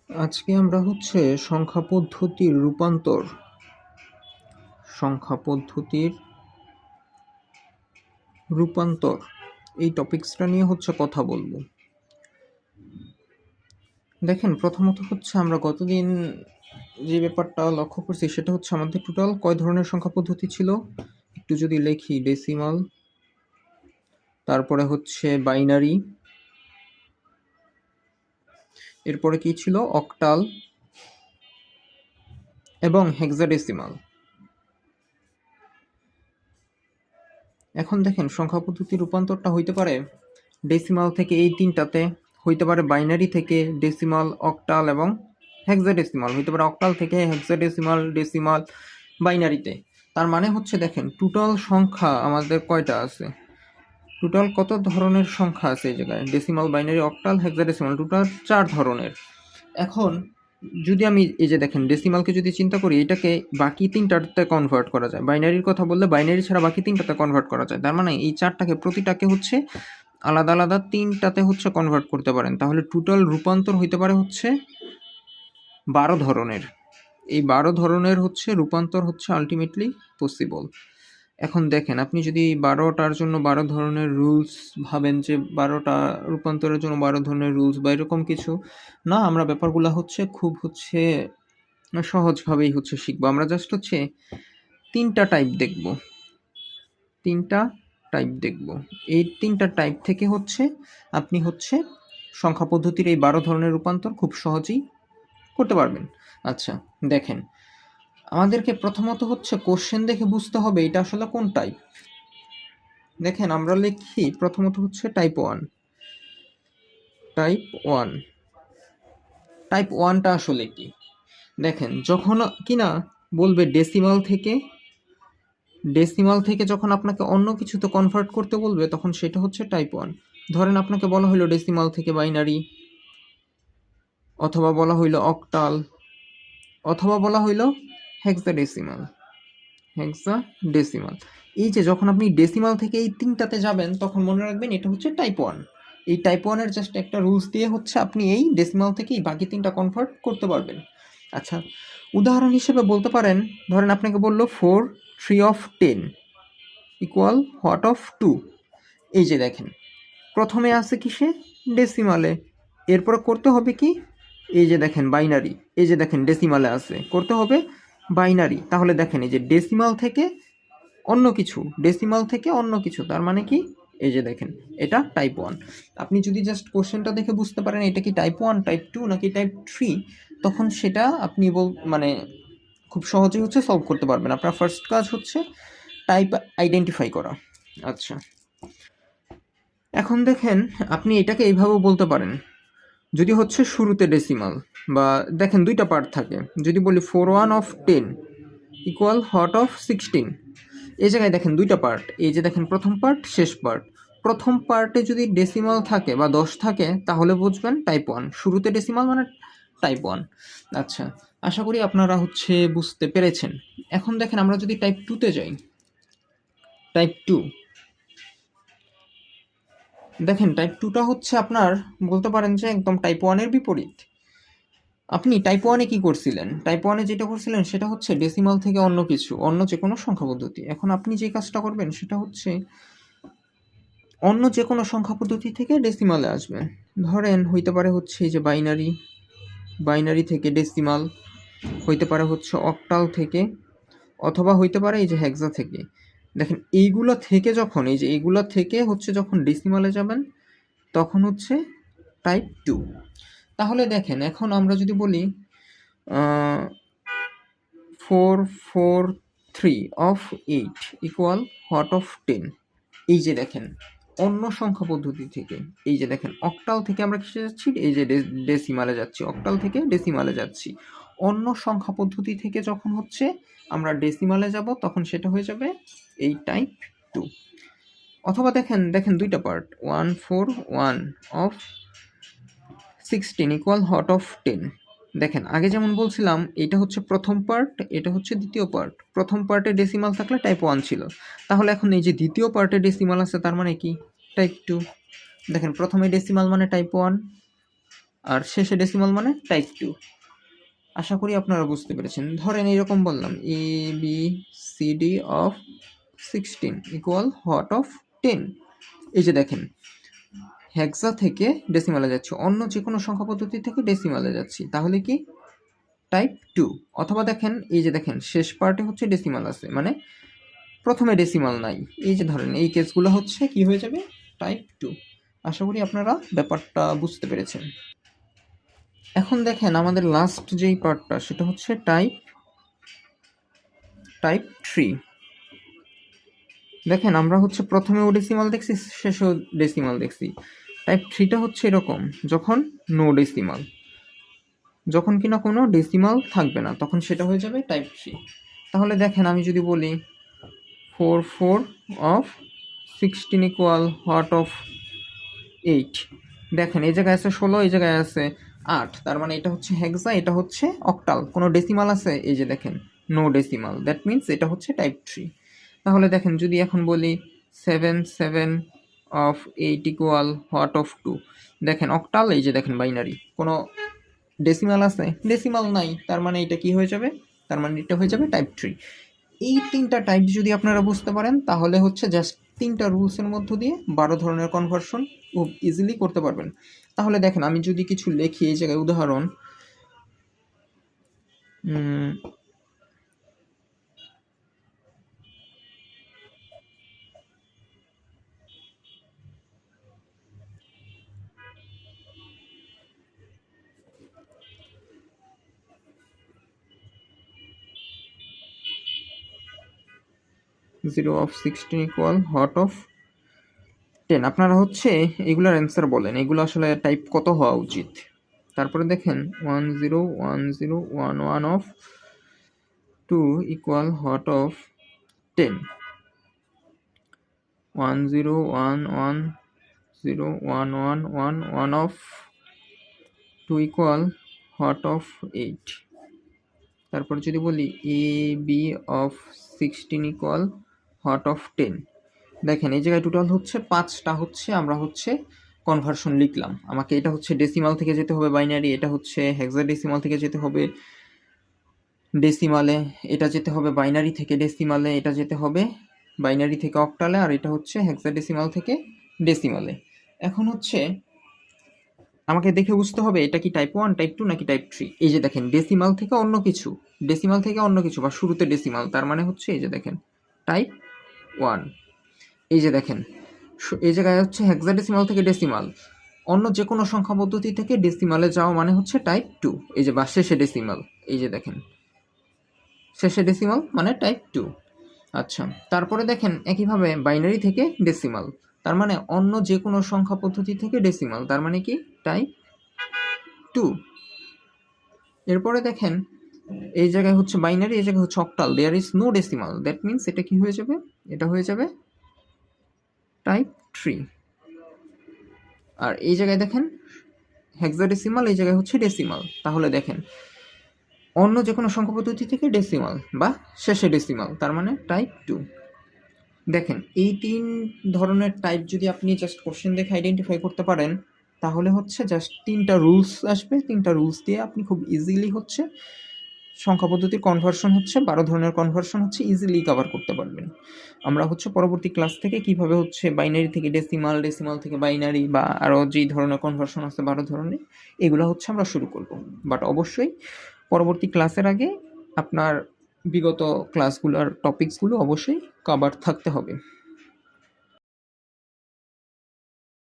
আজকে আমরা সংখ্যা পদ্ধতির রূপান্তর এই টপিকসটা নিয়ে কথা বলবো। দেখেন, প্রথমত আমরা গতদিন যে ব্যাপারটা লক্ষ্য করছি সেটা আমাদের টোটাল কয় ধরনের সংখ্যা পদ্ধতি ছিল। একটু যদি লিখি, ডেসিমাল, তারপরে বাইনারি, এরপরে কি ছিল, অক্টাল এবং হেক্সাডেসিমাল। এখন দেখেন, সংখ্যা পদ্ধতির রূপান্তরটা হইতে পারে ডেসিমাল থেকে এই তিনটাতে, হইতে পারে বাইনারি থেকে ডেসিমাল, অক্টাল এবং হেক্সাডেসিমাল, হইতে পারে অক্টাল থেকে হেক্সাডেসিমাল, ডেসিমাল, বাইনারিতে। তার মানে দেখেন, টোটাল সংখ্যা আমাদের কয়টা আছে, টোটাল কত ধরনের সংখ্যা আছে এই জায়গায়, decimal, binary, octal, hexadecimal, total 4 ধরনের। এখন যদি আমি এই যে দেখেন ডেসিমালকে যদি চিন্তা করি, এটাকে বাকি তিনটাতে কনভার্ট করা যায়। বাইনারির কথা বললে বাইনারি ছাড়া বাকি তিনটাতে কনভার্ট করা যায়। তার মানে এই চারটাকে প্রতিটাকে আলাদা আলাদা তিনটাতে কনভার্ট করতে পারেন। তাহলে টোটাল রূপান্তর হইতে পারে 12 ধরনের। এই 12 ধরনের রূপান্তর আলটিমেটলি পসিবল। এখন দেখেন, আপনি যদি 12টার জন্য 12 ধরনের রুলস ভাবেন, যে 12টা রূপান্তরের জন্য 12 ধরনের রুলস বা এরকম কিছু না, আমরা ব্যাপারগুলো খুব সহজভাবেই শিখবো। আমরা জাস্ট তিনটা টাইপ দেখব, এই তিনটা টাইপ থেকে আপনি সংখ্যা পদ্ধতির এই 12 ধরনের রূপান্তর খুব সহজেই করতে পারবেন। আচ্ছা দেখেন, আমাদেরকে প্রথমত কোশ্চেন দেখে বুঝতে হবে এটা আসলে কোন টাইপ। দেখেন, আমরা লিখি প্রথমত টাইপ 1। টাইপ 1টা আসলে কি? দেখেন, যখন কিনা বলবে ডেসিমাল থেকে যখন আপনাকে অন্য কিছুতে কনভার্ট করতে বলবে, তখন সেটা টাইপ 1। ধরেন আপনাকে বলা হইলো ডেসিমাল থেকে বাইনারি, অথবা বলা হইলো অক্টাল, অথবা বলা হইলো হেক্সাডেসিমাল। এই যে যখন আপনি ডেসিমাল থেকে এই তিনটাতে যাবেন, তখন মনে রাখবেন এটা টাইপ 1। এই টাইপ 1 এর জাস্ট একটা রুলস দিয়ে আপনি এই ডেসিমাল থেকে এই বাকি তিনটা কনভার্ট করতে পারবেন। আচ্ছা, উদাহরণ হিসেবে বলতে পারেন, ধরেন আপনাকে বললো 4 3 of 10 ইকুয়াল হোয়াট অফ 2। এই যে দেখেন, প্রথমে আছে কিসে, ডেসিমালে, এরপরে করতে হবে কি, এই যে দেখেন বাইনারি, এই যে দেখেন ডেসিমালে আছে, করতে হবে বাইনারি। তাহলে দেখেন, এই যে ডেসিমাল থেকে অন্য কিছু, তার মানে কি, এই যে দেখেন এটা টাইপ 1। আপনি যদি জাস্ট কোশ্চেনটা দেখে বুঝতে পারেন এটা কি টাইপ 1, টাইপ 2 নাকি টাইপ 3, তখন সেটা আপনি মানে খুব সহজেই সলভ করতে পারবেন। আপনার ফার্স্ট কাজ টাইপ আইডেন্টিফাই করা। আচ্ছা, এখন দেখেন, আপনি এটাকে এইভাবেও বলতে পারেন, যদি শুরুতে ডেসিমাল, বা দেখেন দুইটা পার্ট থাকে, যদি বলি 4 of 10 ইকুয়াল হোয়াট অফ 16, এই জায়গায় দেখেন দুইটা পার্ট, এই যে দেখেন প্রথম পার্ট, শেষ পার্ট। প্রথম পার্টে যদি ডেসিমাল থাকে বা 10 থাকে, তাহলে বুঝবেন টাইপ 1। শুরুতে ডেসিমাল মানে টাইপ 1। আচ্ছা, আশা করি আপনারা বুঝতে পেরেছেন। এখন দেখেন, আমরা যদি টাইপ 2তে যাই, টাইপ 2, দেখেন টাইপ 2টা আপনার বলতে পারেন যে একদম টাইপ 1 এর বিপরীত। আপনি টাইপ 1-এ কি করছিলেন? টাইপ 1-এ যেটা করছিলেন সেটা ডেসিমাল থেকে অন্য কিছু, অন্য যে কোনো সংখ্যা পদ্ধতি। এখন আপনি যে কাজটা করবেন সেটা অন্য যে কোনো সংখ্যা পদ্ধতি থেকে ডেসিমালে আসবেন। ধরেন হইতে পারে এই যে বাইনারি থেকে ডেসিমাল, হইতে পারে অক্টাল থেকে, অথবা হইতে পারে এই যে হেক্সা থেকে। দেখেন এইগুলা থেকে যখন যখন ডেসিমালে যাবেন, তখন টাইপ 2। তাহলে দেখেন, এখন আমরা যদি বলি 4 4 3 of 8 ইকুয়াল হোয়াট অফ 10, এই যে দেখেন অন্য সংখ্যা পদ্ধতি থেকে, এই যে দেখেন অক্টাল থেকে আমরা কিসে যাচ্ছি, এই যে ডেসিমালে যাচ্ছি, অক্টাল থেকে ডেসিমালে যাচ্ছি। অন্য সংখ্যা পদ্ধতি থেকে যখন আমরা ডেসিমালে যাব, তখন সেটা হয়ে যাবে এই টাইপ 2। অথবা দেখেন দুইটা part, 1 4 1 of 16 equal what of 10। দেখেন আগে যেমন বলছিলাম, এটা প্রথম পার্ট, এটা দ্বিতীয় পার্ট। প্রথম পার্টে ডেসিমাল থাকলে টাইপ 1 ছিল, তাহলে এখন এই যে দ্বিতীয় পার্টে ডেসিমাল আছে, তার মানে কি, টাইপ 2। দেখেন প্রথমে ডেসিমাল মানে টাইপ 1, আর শেষে ডেসিমাল মানে টাইপ 2। আশা করি আপনারা বুঝতে পেরেছেন। ধরেন এইরকম বললাম ABCD of 16 equal what of 10। এই যে দেখেন হেক্সা থেকে ডেসিমালে যাচ্ছি, অন্য যে কোনো সংখ্যা পদ্ধতি থেকে ডেসিমালে যাচ্ছি, তাহলে কি টাইপ 2। অথবা দেখেন এই যে দেখেন শেষ পার্টে হচ্ছে ডেসিমাল আছে, মানে প্রথমে ডেসিমাল নাই। এই যে ধরেন এই কেসগুলো হচ্ছে কি হয়ে যাবে টাইপ 2। আশা করি আপনারা ব্যাপারটা বুঝতে পেরেছেন। এখন দেখেন আমাদের লাস্ট যেই পার্টটা সেটা হচ্ছে টাইপ 3। দেখেন আমরা হচ্ছে প্রথমেও ডেসিমাল দেখছি, শেষেও ডেসিমাল দেখছি। টাইপ 3টা হচ্ছে এরকম, যখন নো ডেসিমাল, যখন কিনা কোনো ডেসিমাল থাকবে না, তখন সেটা হয়ে যাবে টাইপ 3। তাহলে দেখেন আমি যদি বলি 4 অফ 16 ইকুয়াল হোয়াট অফ 8। দেখেন এই জায়গায় আছে 16, এই জায়গায় আছে 8, তার মানে এটা হচ্ছে হেক্সা, এটা হচ্ছে অক্টাল। কোনো ডেসিমাল আছে? এই যে দেখেন নো ডেসিমাল, দ্যাট মিনস এটা হচ্ছে টাইপ 3। তাহলে দেখেন যদি এখন বলি 7 অফ 8 ইকুয়াল হোয়াট অফ 2। দেখেন অক্টাল, এই যে দেখেন বাইনারি, কোনো ডেসিমাল আছে? ডেসিমাল নাই, তার মানে এটা কি হয়ে যাবে? তার মানে এটা হয়ে যাবে টাইপ 3। এই তিনটা টাইপ যদি আপনারা বুঝতে পারেন, তাহলে হচ্ছে জাস্ট তিনটা রুলসের মধ্য দিয়ে 12 ধরনের কনভার্সন খুব ইজিলি করতে পারবেন। তাহলে দেখেন আমি যদি কিছু লিখি এই জায়গায়, উদাহরণ 0 অফ 16 ইকুয়াল হোয়াট অফ 10। আপনারা হচ্ছে এগুলোর অ্যান্সার বলেন, এগুলো আসলে টাইপ কত হওয়া উচিত। তারপরে দেখেন 10 of 2 equal what of 10। 1 of 2 equal what of 8। তারপর যদি বলি AB of 16 equal what of 10। দেখেন এই জায়গায় টোটাল হচ্ছে 5টা হচ্ছে আমরা হচ্ছে কনভার্সন লিখলাম। আমাকে এটা হচ্ছে ডেসিমাল থেকে যেতে হবে বাইনারি, এটা হচ্ছে হেক্সাডেসিমাল থেকে যেতে হবে ডেসিমালে, এটা যেতে হবে বাইনারি থেকে ডেসিমালে, এটা যেতে হবে বাইনারি থেকে অক্টালে, আর এটা হচ্ছে হেক্সাডেসিমাল থেকে ডেসিমালে। এখন হচ্ছে আমাকে দেখে বুঝতে হবে এটা কি টাইপ 1, টাইপ 2 নাকি টাইপ 3। এই যে দেখেন ডেসিমাল থেকে অন্য কিছু, ডেসিমাল থেকে অন্য কিছু বা শুরুতে ডেসিমাল, তার মানে হচ্ছে এই যে দেখেন টাইপ 1। এই যে দেখেন এই জায়গায় হচ্ছে হেক্সাডেসিমাল থেকে ডেসিমাল, অন্য যে কোনো সংখ্যা পদ্ধতি থেকে ডেসিমালে যাওয়া মানে হচ্ছে টাইপ 2। এই যে বা শেষে ডেসিমাল, এই যে দেখেন শেষে ডেসিমাল মানে টাইপ 2। আচ্ছা, তারপরে দেখেন একইভাবে বাইনারি থেকে ডেসিমাল, তার মানে অন্য যে কোনো সংখ্যা পদ্ধতি থেকে ডেসিমাল, তার মানে কি টাইপ 2। এরপরে দেখেন এই জায়গায় হচ্ছে বাইনারি, এই জায়গায় হচ্ছে octal, there is no decimal, that means এটা কি হয়ে যাবে? এটা হয়ে যাবে টাইপ 3। আর এই জায়গায় দেখেন হেক্সাডেসিমাল, এই জায়গায় হচ্ছে ডেসিমাল, তাহলে দেখেন অন্য যে কোনো সংখ্যা পদ্ধতি থেকে ডেসিমাল বা শেষে ডেসিমাল, তার মানে টাইপ 2। দেখেন এই 3 ধরনের টাইপ যদি আপনি জাস্ট কোশ্চেন দেখে আইডেন্টিফাই করতে পারেন, তাহলে হচ্ছে জাস্ট 3টা রুলস আসবে, 3টা রুলস দিয়ে আপনি খুব ইজিলি হচ্ছে সংখ্যা পদ্ধতির কনভার্সন হচ্ছে 12 ধরনের কনভার্সন হচ্ছে ইজিলি কভার করতে পারবেন। আমরা হচ্ছে পরবর্তী ক্লাস থেকে কিভাবে হচ্ছে বাইনারি থেকে ডেসিমাল, ডেসিমাল থেকে বাইনারি বা আরও যেই ধরনের কনভার্সন আছে 12 ধরনের, এগুলো হচ্ছে আমরা শুরু করব। বাট অবশ্যই পরবর্তী ক্লাসের আগে আপনার বিগত ক্লাসগুলোর টপিকসগুলো অবশ্যই কভার থাকতে হবে।